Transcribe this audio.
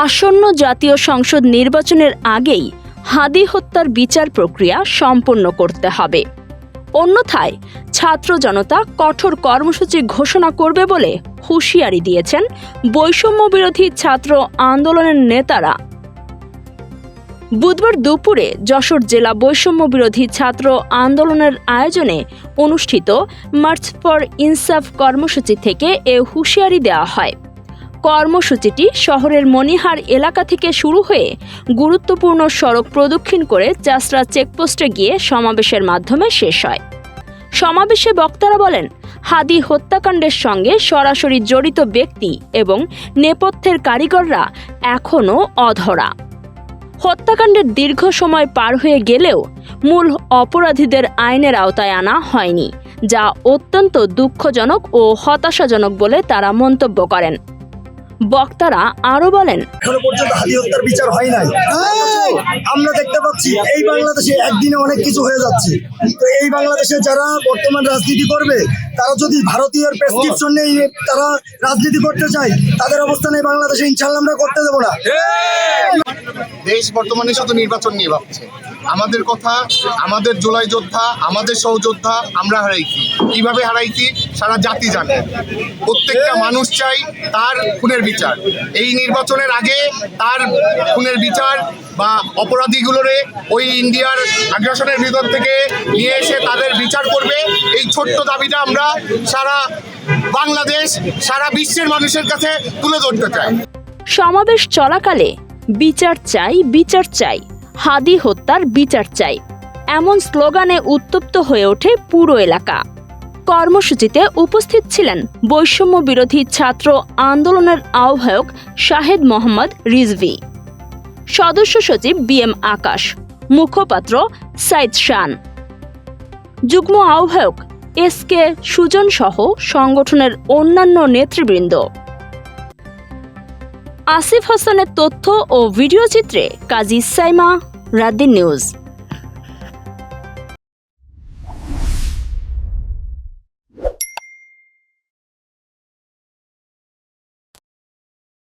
আসন্ন জাতীয় সংসদ নির্বাচনের আগেই হাদি হত্যার বিচার প্রক্রিয়া সম্পন্ন করতে হবে। অন্যথায় ছাত্র জনতা কঠোর কর্মসূচি ঘোষণা করবে বলে হুঁশিয়ারি দিয়েছেন বৈষম্য বিরোধী ছাত্র আন্দোলনের নেতারা। বুধবার দুপুরে যশোর জেলা বৈষম্য বিরোধী ছাত্র আন্দোলনের আয়োজনে অনুষ্ঠিত মার্চ ফর ইনসাফ কর্মসূচি থেকে এ হুঁশিয়ারি দেওয়া হয়। কর্মসূচিটি শহরের মনিহার এলাকা থেকে শুরু হয়ে গুরুত্বপূর্ণ সড়ক প্রদক্ষিণ করে চাষড়া চেকপোস্টে গিয়ে সমাবেশের মাধ্যমে শেষ হয়। সমাবেশে বক্তারা বলেন, হাদি হত্যাকাণ্ডের সঙ্গে সরাসরি জড়িত ব্যক্তি এবং নেপথ্যের কারিগররা এখনও অধরা। হত্যাকাণ্ডের দীর্ঘ সময় পার হয়ে গেলেও মূল অপরাধীদের আইনের আওতায় আনা হয়নি, যা অত্যন্ত দুঃখজনক ও হতাশাজনক বলে তারা মন্তব্য করেন। বক্তারা আরো বলেন, এখনো পর্যন্ত হাদি হত্যার বিচার হয় নাই। আমরা দেখতে পাচ্ছি এই বাংলাদেশে একদিনে অনেক কিছু হয়ে যাচ্ছে। তো এই বাংলাদেশে যারা বর্তমান রাজনীতি করবে, তারা যদি ভারতীয় প্রেসক্রিপশন নিয়ে তারা রাজনীতি করতে চায়, তাদের অবস্থানে বাংলাদেশে ইনশাআল্লাহ আমরা করতে দেবো না। দেশ বর্তমানে শুধু নির্বাচন নিয়ে ভাবছে। আমাদের কথা, আমাদের জুলাই যোদ্ধা, আমাদের সহযোদ্ধা আমরা হারাইছি। কিভাবে হারাইছি সারা জাতি জানে। প্রত্যেকটা মানুষ চাই তার খুনের বিচার। এই নির্বাচনের আগে তার খুনের বিচার বা অপরাধীগুলোরে ওই ইন্ডিয়ার আগ্রাসনের ভিতর থেকে নিয়ে এসে তাদের বিচার করবে। এই ছোট্ট দাবিটা আমরা সারা বাংলাদেশ, সারা বিশ্বের মানুষের কাছে তুলে ধরতে চাই। সমাবেশ চলাকালে বিচার চাই, বিচার চাই, হাদি হত্যার বিচার চাই, এমন স্লোগানে উত্তপ্ত হয়ে ওঠে পুরো এলাকা। কর্মসূচিতে উপস্থিত ছিলেন বৈষম্য বিরোধী ছাত্র আন্দোলনের আহ্বায়ক শাহেদ মোহাম্মদ রিজভী, সদস্য সচিব BM আকাশ, মুখপাত্র সাইদ শান, যুগ্ম আহ্বায়ক SK সুজন সহ সংগঠনের অন্যান্য নেতৃবৃন্দ। আসিফ হাসানের তথ্য ও ভিডিও চিত্রে কাজী সাইমা, রাত দিন নিউজ।